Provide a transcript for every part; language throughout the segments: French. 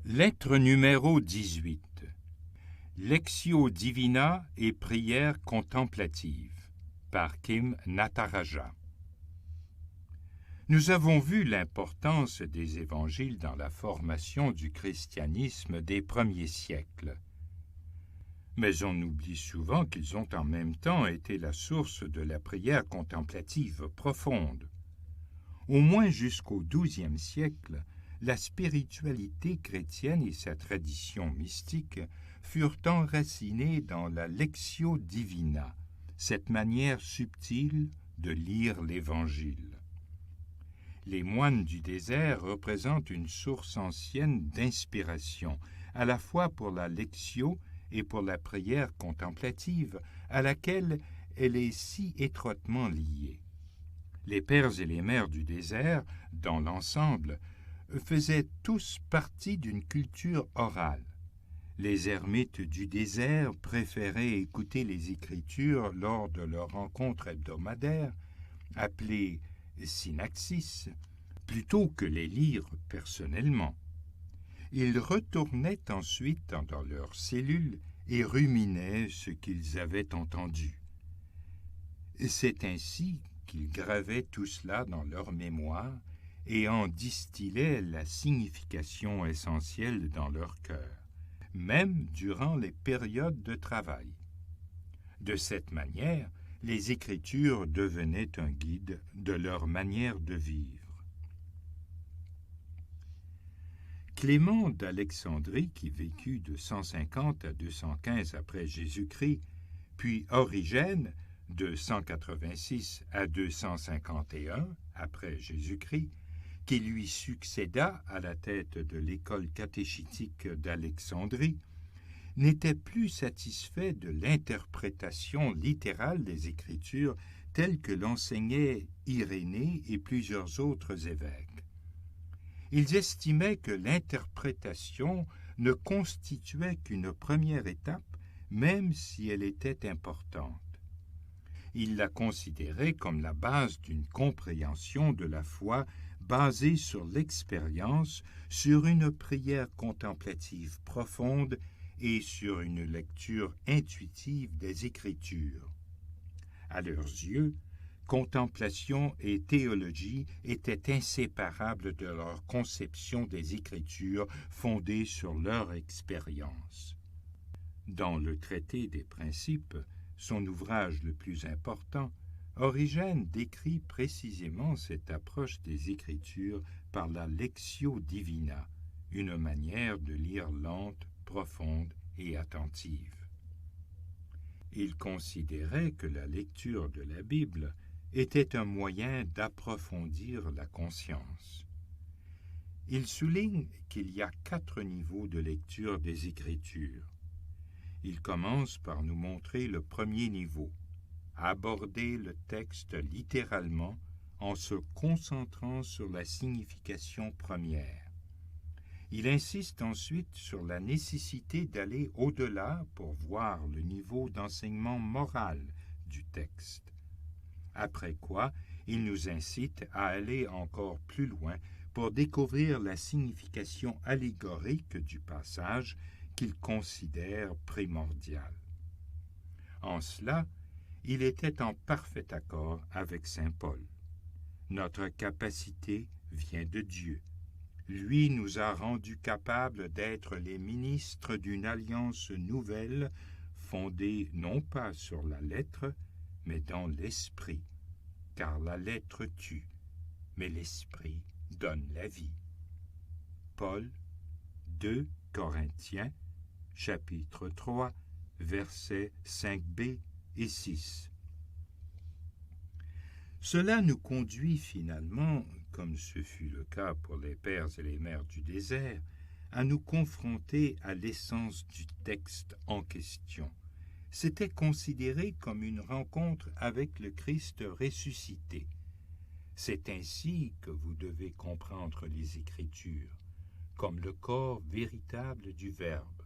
Lettre numéro 18. Lectio Divina et prière contemplative par Kim Nataraja. Nous avons vu l'importance des évangiles dans la formation du christianisme des premiers siècles. Mais on oublie souvent qu'ils ont en même temps été la source de la prière contemplative profonde. Au moins jusqu'au XIIe siècle, la spiritualité chrétienne et sa tradition mystique furent enracinées dans la Lectio Divina, cette manière subtile de lire l'Évangile. Les moines du désert représentent une source ancienne d'inspiration, à la fois pour la Lectio et pour la prière contemplative, à laquelle elle est si étroitement liée. Les pères et les mères du désert, dans l'ensemble, faisaient tous partie d'une culture orale. Les ermites du désert préféraient écouter les Écritures lors de leurs rencontres hebdomadaires, appelées synaxis, plutôt que les lire personnellement. Ils retournaient ensuite dans leurs cellules et ruminaient ce qu'ils avaient entendu. C'est ainsi qu'ils gravaient tout cela dans leur mémoire et en distillaient la signification essentielle dans leur cœur, même durant les périodes de travail. De cette manière, les Écritures devenaient un guide de leur manière de vivre. Clément d'Alexandrie, qui vécut de 150 à 215 après Jésus-Christ, puis Origène, de 186 à 251 après Jésus-Christ, qui lui succéda à la tête de l'école catéchétique d'Alexandrie, n'était plus satisfait de l'interprétation littérale des Écritures telle que l'enseignaient Irénée et plusieurs autres évêques. Ils estimaient que l'interprétation ne constituait qu'une première étape, même si elle était importante. Ils la considéraient comme la base d'une compréhension de la foi basée sur l'expérience, sur une prière contemplative profonde et sur une lecture intuitive des Écritures. À leurs yeux, contemplation et théologie étaient inséparables de leur conception des Écritures fondée sur leur expérience. Dans le traité des principes, son ouvrage le plus important, Origène décrit précisément cette approche des Écritures par la Lectio Divina, une manière de lire lente, profonde et attentive. Il considérait que la lecture de la Bible était un moyen d'approfondir la conscience. Il souligne qu'il y a 4 niveaux de lecture des Écritures. Il commence par nous montrer le premier niveau, aborder le texte littéralement en se concentrant sur la signification première. Il insiste ensuite sur la nécessité d'aller au-delà pour voir le niveau d'enseignement moral du texte. Après quoi, il nous incite à aller encore plus loin pour découvrir la signification allégorique du passage qu'il considère primordial. En cela, il était en parfait accord avec saint Paul. Notre capacité vient de Dieu. Lui nous a rendus capables d'être les ministres d'une alliance nouvelle, fondée non pas sur la lettre, mais dans l'esprit. Car la lettre tue, mais l'esprit donne la vie. Paul, 2 Corinthiens, chapitre 3, versets 5b et 6. Cela nous conduit finalement, comme ce fut le cas pour les pères et les mères du désert, à nous confronter à l'essence du texte en question. C'était considéré comme une rencontre avec le Christ ressuscité. C'est ainsi que vous devez comprendre les Écritures, comme le corps véritable du Verbe.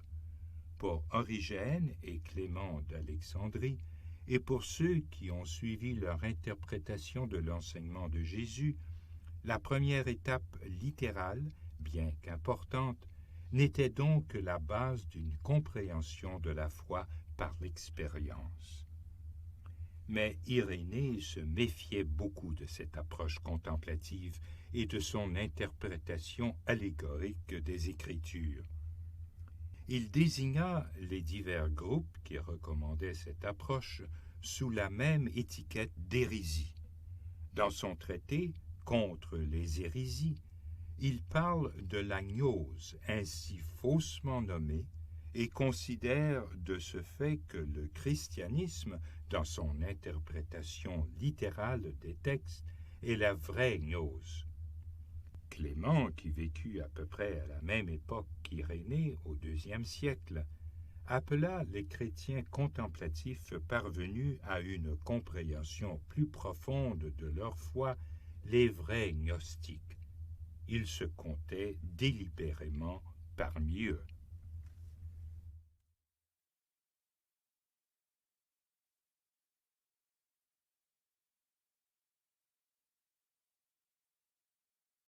Pour Origène et Clément d'Alexandrie, et pour ceux qui ont suivi leur interprétation de l'enseignement de Jésus, la première étape littérale, bien qu'importante, n'était donc que la base d'une compréhension de la foi par l'expérience. Mais Irénée se méfiait beaucoup de cette approche contemplative et de son interprétation allégorique des Écritures. Il désigna les divers groupes qui recommandaient cette approche sous la même étiquette d'hérésie. Dans son traité contre les hérésies, il parle de la gnose ainsi faussement nommée et considère de ce fait que le christianisme, dans son interprétation littérale des textes, est la vraie gnose. Clément, qui vécut à peu près à la même époque qu'Irénée, au IIe siècle, appela les chrétiens contemplatifs parvenus à une compréhension plus profonde de leur foi les vrais gnostiques. Ils se comptaient délibérément parmi eux.